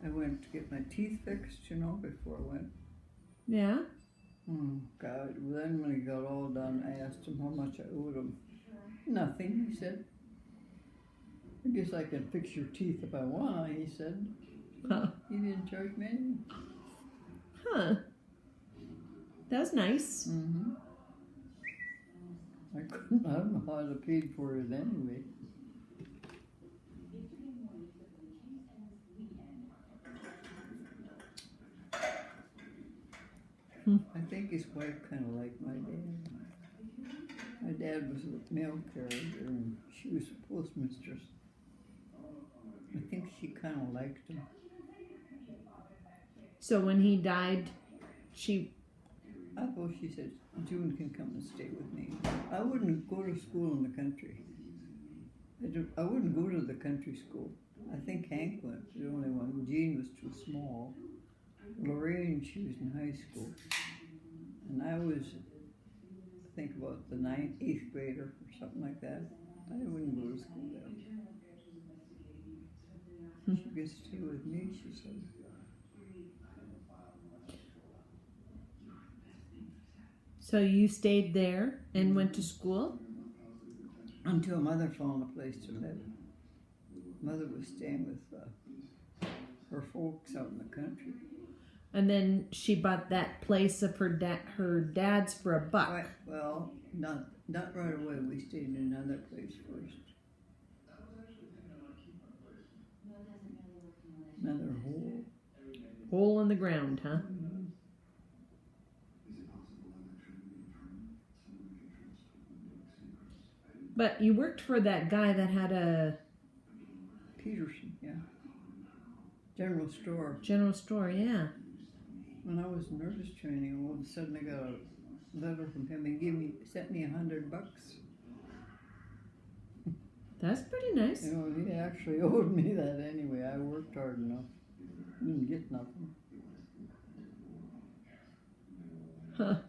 I went to get my teeth fixed, you know, before I went. Yeah? Oh, God. Then when he got all done, I asked him how much I owed him. Nothing, he said. I guess I can fix your teeth if I want, he said. Huh. He didn't charge me anything. Huh. That was nice. Mm-hmm. I don't know how I'd have paid for it anyway. I think his wife kind of liked my dad. My dad was a mail carrier and she was a postmistress. I think she kind of liked him. So when he died, she... I thought she said, June can come and stay with me. I wouldn't go to school in the country. I wouldn't go to the country school. I think Hank went, the only one. Jean was too small. Lorraine, she was in high school. And I was, I think about the 8th grader or something like that. I wouldn't go to school then. She could stay with me, she said. So you stayed there and went to school? Until Mother found a place to live. Mother was staying with her folks out in the country. And then she bought that place of her dad's for $1. Right, well, not right away. We stayed in another place first. Another hole. Hole in the ground, huh? Mm-hmm. But you worked for that guy that had a... Peterson, yeah. General store. General store, yeah. When I was in nurse training, all of a sudden I got a letter from him. He sent me $100. That's pretty nice. You know, he actually owed me that anyway. I worked hard enough. Didn't get nothing. Huh.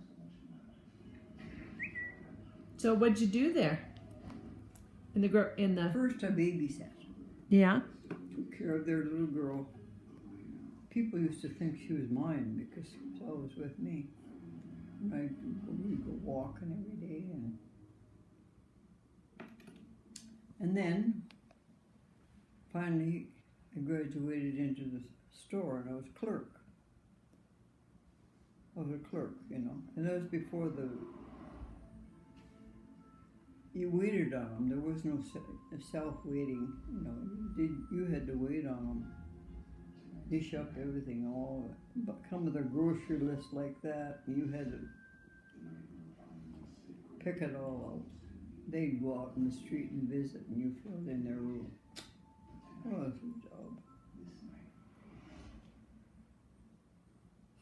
So what'd you do there? In the First I babysat. Yeah. Took care of their little girl. People used to think she was mine because she was always with me. We'd go walking every day, and then finally I graduated into the store and I was clerk. I was a clerk, you know, and that was before you waited on them. There was no self-waiting, you know. You had to wait on them. Dish up everything, come with a grocery list like that. You had to pick it all out. They'd go out in the street and visit, and you filled in their room. Oh, it was a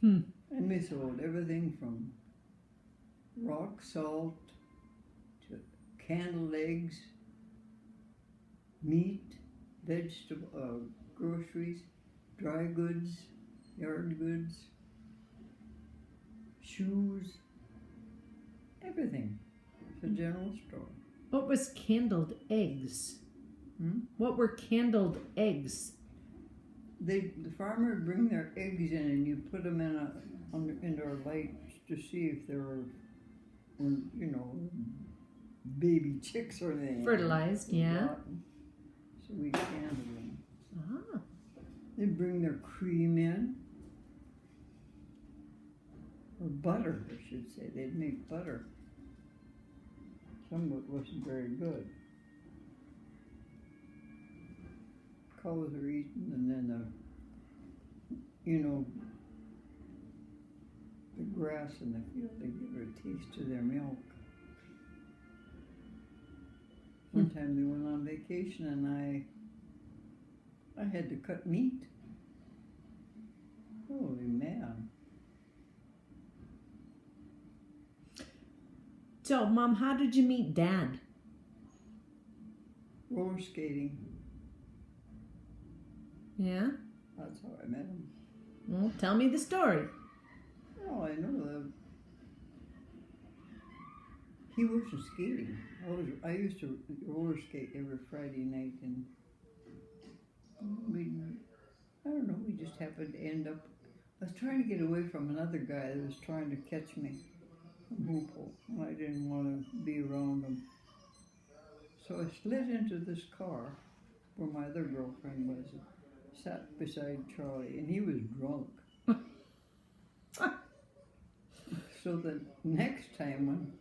job. And we sold everything from rock salt to candled eggs, meat, vegetable, groceries, dry goods, yard goods, shoes, everything. It's a general store. What was candled eggs? What were candled eggs? The farmer would bring their eggs in, and you put them into a light to see if there were, you know, baby chicks or anything. Fertilized, yeah. So we candled them. Ah. They'd bring their cream in, or butter, I should say. They'd make butter. Some of it wasn't very good. Cows are eating, and then the grass in the field, they give her a taste of their milk. One time they went on vacation, and I had to cut meat. Holy man. So, Mom, how did you meet Dad? Roller skating. Yeah? That's how I met him. Well, tell me the story. Oh, I know. He wasn't skating. I used to roller skate every Friday night, and we'd I don't know, we just happened to end up. I was trying to get away from another guy that was trying to catch me from Hoople, and I didn't want to be around him. So I slid into this car where my other girlfriend was, sat beside Charlie, and he was drunk. So the next time when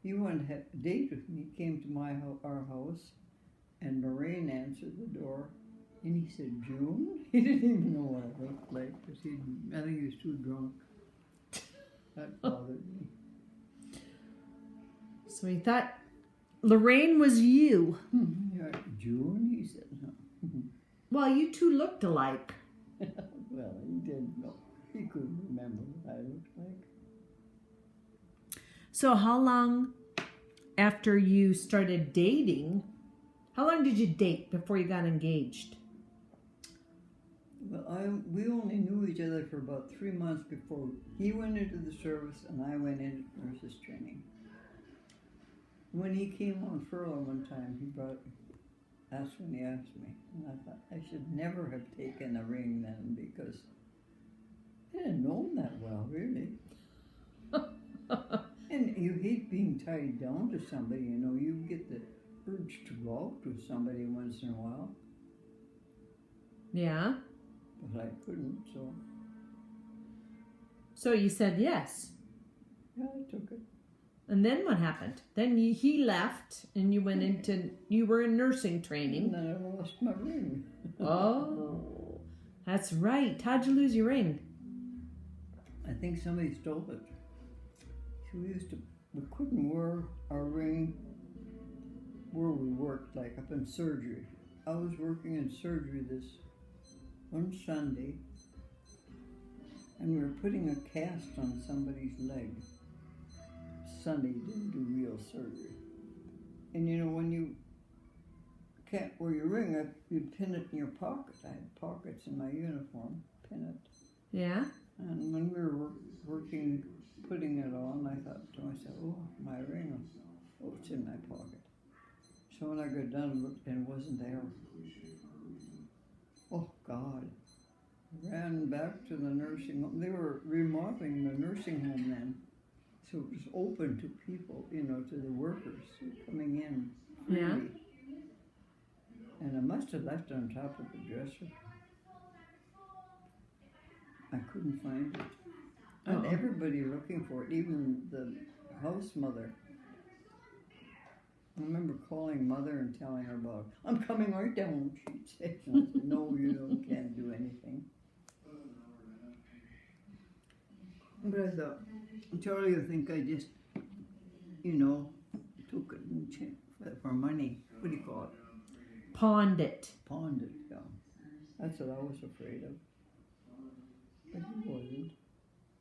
he wanted to have a date with me, he came to our house, and Lorraine answered the door, and he said, "June?" He didn't even know what I looked like, because I think he was too drunk. That bothered me. So he thought Lorraine was you. Yeah, June, he said. No. Well, you two looked alike. Well, he didn't know. He couldn't remember what I looked like. So how long after you started dating, how long did you date before you got engaged? Well, we only knew each other for about 3 months before he went into the service and I went into nurses training. When he came on furlough one time, that's when he asked me. And I thought I should never have taken a ring then, because I didn't know him that well, really. And you hate being tied down to somebody, you know. You get the urge to go out with somebody once in a while. Yeah. But I couldn't, so So you said yes. yeah, I took it. And then what happened? Then he left and you were in nursing training. And then I lost my ring. Oh, that's right. How'd you lose your ring? I think somebody stole it. We couldn't wear our ring where we worked, like up in surgery. I was working in surgery this one Sunday, and we were putting a cast on somebody's leg. Sunday didn't do real surgery. And you know, when you can't wear your ring, you pin it in your pocket. I had pockets in my uniform, pin it. Yeah. And when we were working, putting it on, I thought to myself, oh, my ring, oh, it's in my pocket. So when I got done and looked, and it wasn't there. Oh, God. Ran back to the nursing home. They were remodeling the nursing home then. So it was open to people, you know, to the workers coming in freely. Yeah. And I must have left it on top of the dresser. I couldn't find it. And everybody looking for it, even the house mother. I remember calling Mother and telling her about it. "I'm coming right down," she'd say. And I said, "No, you can't do anything." But I thought, Charlie will think I just, you know, took it and for money. What do you call it? Pawned it. Pawned it, yeah. That's what I was afraid of. But he wasn't.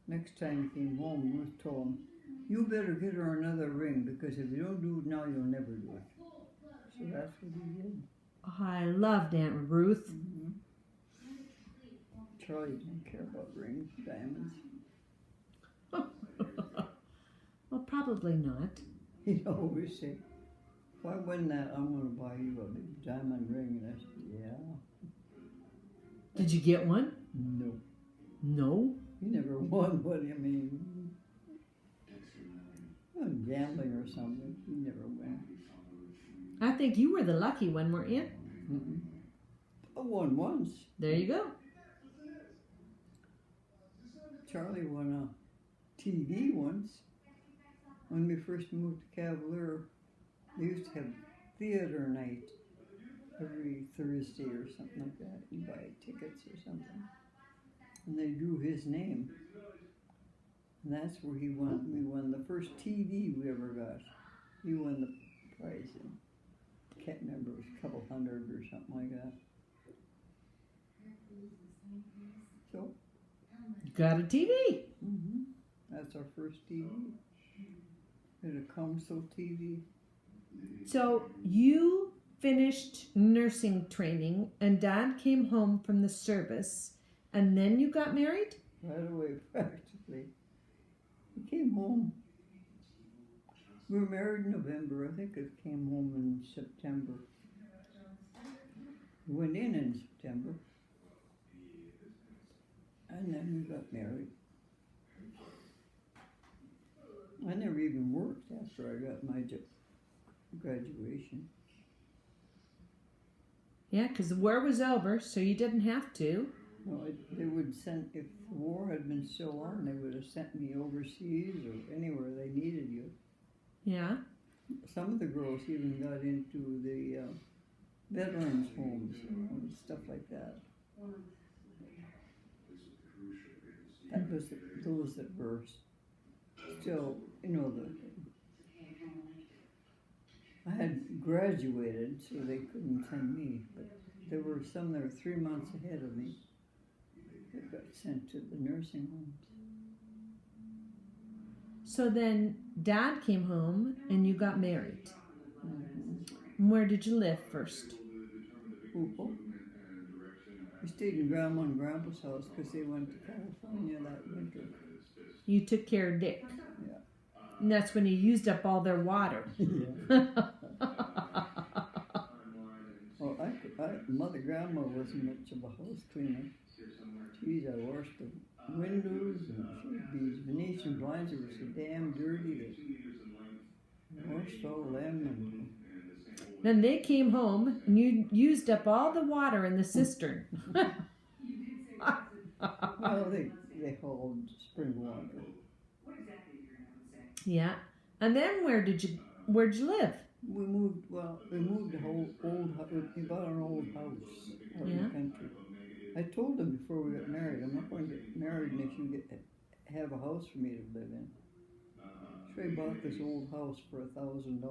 Next time he came home, Ruth told him, "You better get her another ring, because if you don't do it now, you'll never do it." So that's what he did. Oh, I loved Aunt Ruth. Mm-hmm. Charlie didn't care about rings, diamonds. Well, probably not. He'd always say, "If I win that, I'm going to buy you a big diamond ring." And I said, "Yeah." Did you get one? No. No? He never won one. I mean, gambling or something. He never won. I think you were the lucky one, weren't you? Mm-mm. I won once. There you go. Charlie won a TV once. When we first moved to Cavalier, they used to have theater night every Thursday or something like that. You buy tickets or something. And they drew his name. And that's where he won. We won the first TV we ever got. He won the prize. I can't remember, it was a couple hundred or something like that. So, Got a TV. mm-hmm. That's our first TV. We had a console TV. So you finished nursing training and Dad came home from the service and then you got married? Right away, practically. He came home. We were married in November. I think it came home in September. We went in September. And then we got married. I never even worked after I got my graduation. Yeah, because the war was over, so you didn't have to. No, they would send, if the war had been still on, they would have sent me overseas or anywhere they needed you. Yeah. Some of the girls even got into the veterans' homes and stuff like that. That was those that were still, I had graduated, so they couldn't send me, but there were some that were 3 months ahead of me that got sent to the nursing homes. So then Dad came home and you got married. Mm-hmm. Where did you live first? People. We stayed in Grandma and Grandpa's house because they went to California that winter. You took care of Dick. Yeah. And that's when you used up all their water. Yeah. Well, Mother Grandma wasn't much of a house cleaner. Geez, I washed the windows and these Venetian blinds that were so damn dirty that I washed all them. And then they came home and you used up all the water in the cistern. well, they hauled spring water. Yeah. And then where'd you live? We moved to we bought an old house out in the country. I told them before we got married, I'm not going to get married unless you have a house for me to live in. So I bought this old house for $1,000.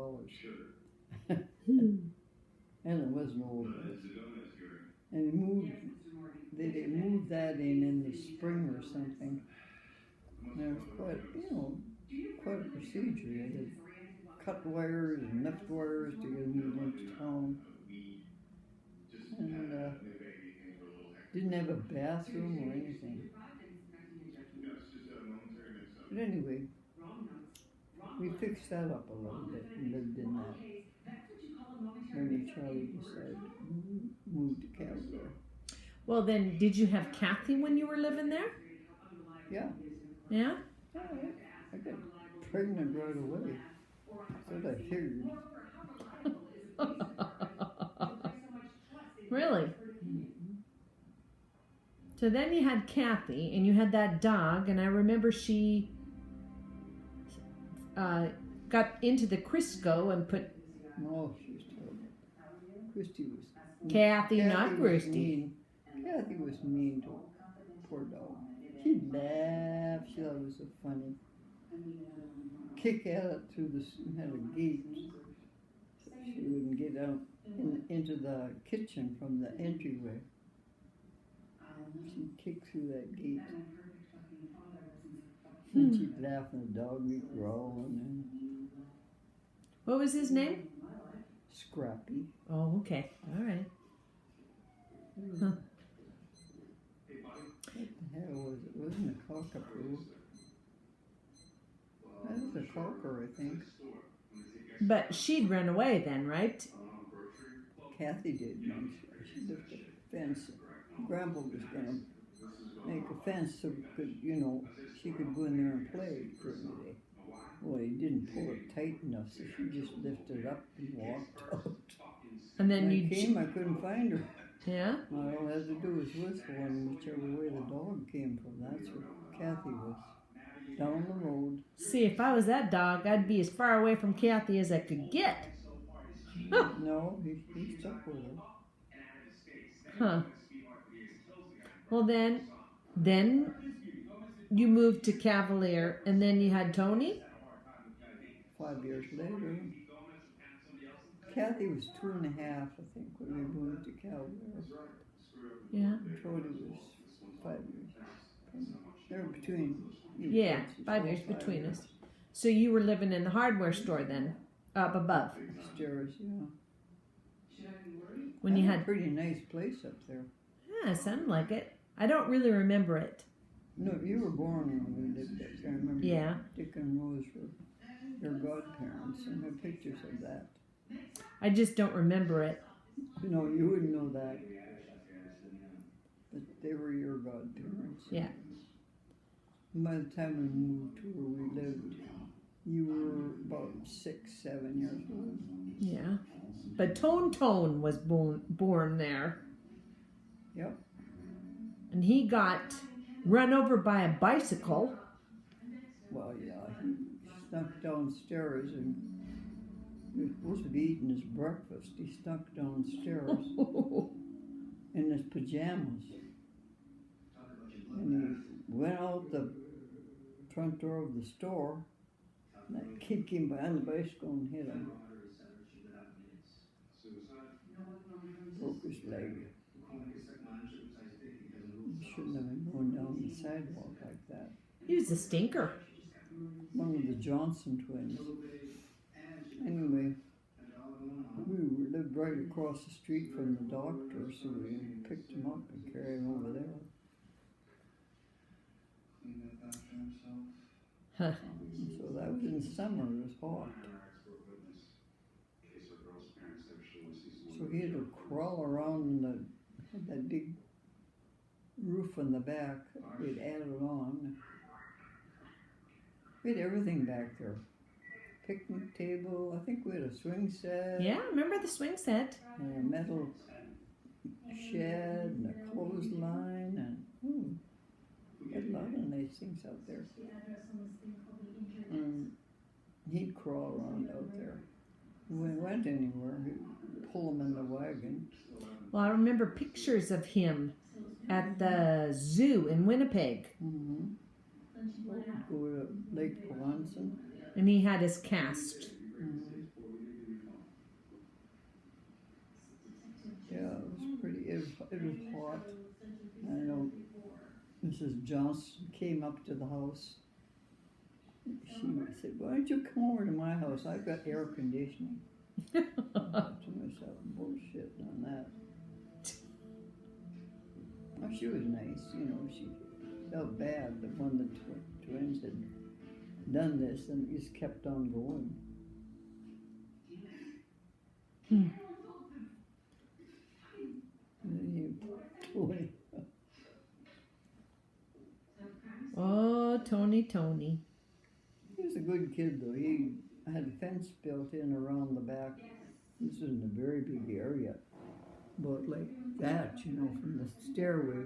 And it was an old house. And they moved that in the spring or something. And it was quite a procedure. They had cut wires and lift wires to get moved into town. And didn't have a bathroom or anything. But anyway, we fixed that up a little bit and lived in that. Then Charlie decided to move to California. Well, then, did you have Kathy when you were living there? Yeah. Yeah? I got pregnant right away. So I figured. Really? So then you had Kathy, and you had that dog, and I remember she got into the Crisco and put... No, she was terrible. Kristi was... Kathy, not Kristi. Kathy was mean to a poor dog. She'd laugh. She thought it was so funny. Kick at it through had a gate. So she wouldn't get out into the kitchen from the entryway. She'd kick through that gate. And she'd laugh and the dog would be growling. What was his name? Scrappy. Oh, okay. All right. Huh. What the hell was it? It wasn't a cockapoo. That was a cocker, I think. But she'd run away then, right? Kathy did. She lifted a fence. Grandpa was going to make a fence so she could go in there and play during the day. Well, he didn't pull it tight enough, so she just lifted it up and walked out. And then when I came, I couldn't find her. Yeah? All I had to do was whistle, and whichever way the dog came from, that's where Kathy was. Down the road. See, if I was that dog, I'd be as far away from Kathy as I could get. No, he stuck with her. Huh. Well, then you moved to Cavalier, and then you had Tony? 5 years later. Kathy was 2.5, I think, when we moved to Cavalier. Yeah. Tony was 5 years. They were between. Yeah, 5 years between us. So you were living in the hardware store then, up above? Upstairs, yeah. When you had a pretty nice place up there. Yeah, sounded like it. I don't really remember it. No, you were born when we lived up there. I remember Yeah. Dick and Rose were your godparents, and there are pictures of that. I just don't remember it. No, you wouldn't know that. but they were your godparents. Yeah. By the time we moved to where we lived, you were about 6, 7 years old. Yeah. But Tone was born there. Yep. And he got run over by a bicycle. Well, yeah, he snuck downstairs and he was supposed to be eating his breakfast. He snuck downstairs in his pajamas. And he went out the front door of the store. And that kid came behind the bicycle and hit him. Broke his leg. He shouldn't have been going down the sidewalk like that. He was a stinker. One of the Johnson twins. Anyway, we lived right across the street from the doctor, so we picked him up and carried him over there. Huh. So that was in summer, it was hot. So he had to crawl around had that big roof on the back we'd added on. We had everything back there. Picnic table, I think we had a swing set. Yeah, remember the swing set? And a metal shed and a clothesline and we had a lot of nice things out there. And he'd crawl around out there. When we went anywhere, he'd pull him in the wagon. Well, I remember pictures of him at the zoo in Winnipeg. Mm-hmm. Go to Lake Pawonson. And he had his cast. Mm-hmm. Yeah, it was pretty, it was hot. I know Mrs. Johnson came up to the house. She said, why don't you come over to my house? I've got air conditioning. I thought to myself, bullshit on that. Well, she was nice, you know, she felt bad that one of the twins had done this and it just kept on going. And then Tony. Oh, Tony. He was a good kid though. He had a fence built in around the back. This isn't a very big area, but like that, you know, from the stairway.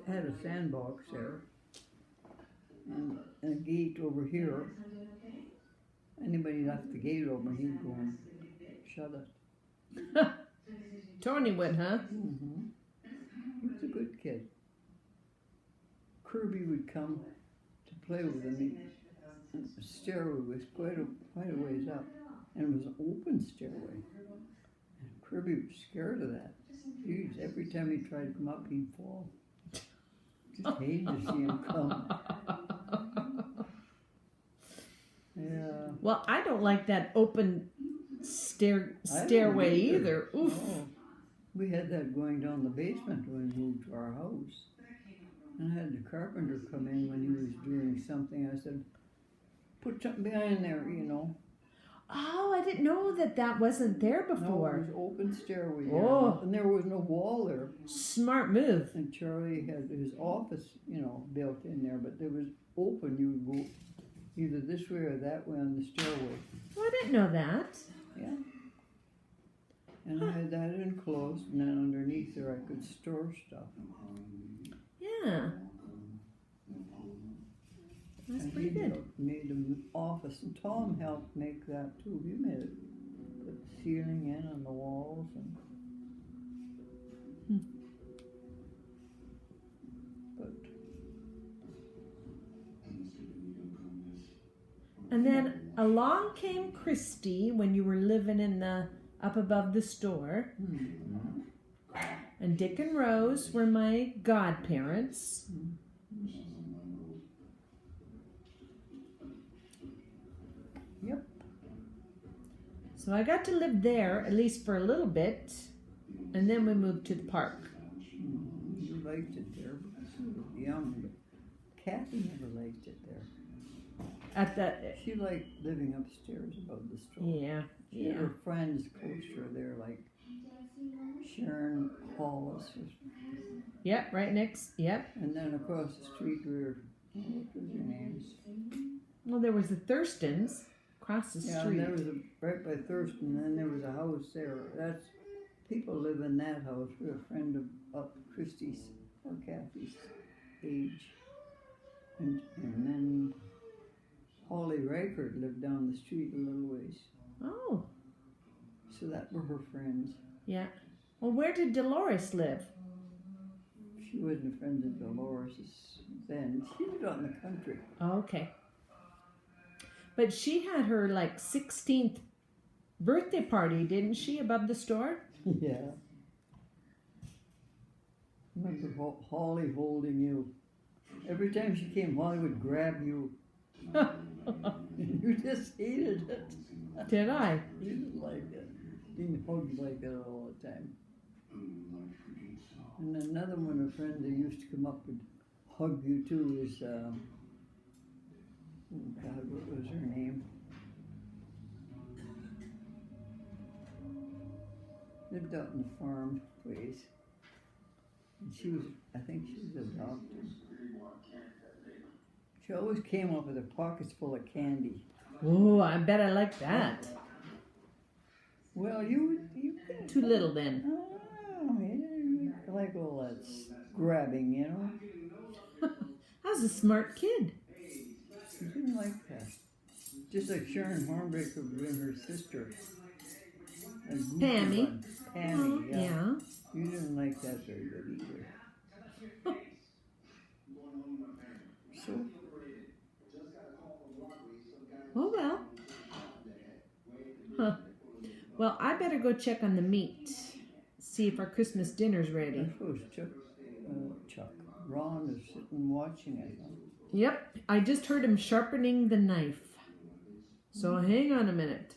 Had a sandbox there, and a gate over here. Anybody left the gate open, he'd go and shut it. Tony would, huh? Mm-hmm. He was a good kid. Kirby would come to play with him. And the stairway was quite a ways up, and it was an open stairway. And Kirby was scared of that. Jeez, every time he tried to come up, he'd fall. Just hated to see him come. Yeah. Well, I don't like that open stairway either. Oof. No. We had that going down the basement when we moved to our house. And I had the carpenter come in when he was doing something. I said, put something behind there, you know. Oh, I didn't know that wasn't there before. No, it was open stairway. Oh. And there was no wall there. Smart move. And Charlie had his office, you know, built in there, but it was open. You would go either this way or that way on the stairway. Oh, I didn't know that. Yeah. And I had that enclosed, and then underneath there I could store stuff. Yeah. That's And pretty he good. made an office, and Tom helped make that too. He made it, put the ceiling in on the walls, and but And then along came Kristi when you were living in up above the store. And Dick and Rose were my godparents. yep. So I got to live there, at least for a little bit, and then we moved to the park. You liked it there because you were young, but Kathy never liked it there. She liked living upstairs above the store. Yeah. She had her friends coached her there, like Sharon Hollis was. Yep, right next. Yep. And then across the street were, what was their names? Well, there was the Thurstons across the Yeah, street. and there was right by Thurston, and then there was a house there. That's, people live in that house. We're a friend of Kristi's or Kathy's age. And then Holly Rayford lived down the street a little ways. Oh, So that were her friends. yeah. Well, where did Dolores live? She wasn't a friend of Dolores then. She lived out in the country. Oh, okay. But she had her like 16th birthday party, didn't she, above the store? Yeah. Remember Holly holding you. Every time she came, Holly would grab you. You just hated it. Did I? You didn't like it. Didn't hug you like that all the time. And another one, a friend that used to come up and hug you too is, oh God, what was her name? Lived out in the farm place. And she was, I think she was adopted. She always came up with her pockets full of candy. Oh, I bet I like that. Well, you Too little then. Oh, yeah, you like all that grabbing, you know. I was a smart kid. You didn't like that. Just like Sharon Hornbaker and her sister. A goofy Pammy. one. Pammy, yeah. Yeah. You didn't like that very good either. So, Oh, well. Huh. Well, I better go check on the meat. See if our Christmas dinner's I ready. suppose Ron is sitting watching it. Yep, I just heard him sharpening the knife. So hang on a minute.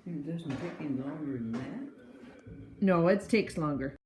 It doesn't take any longer than that. No, it takes longer.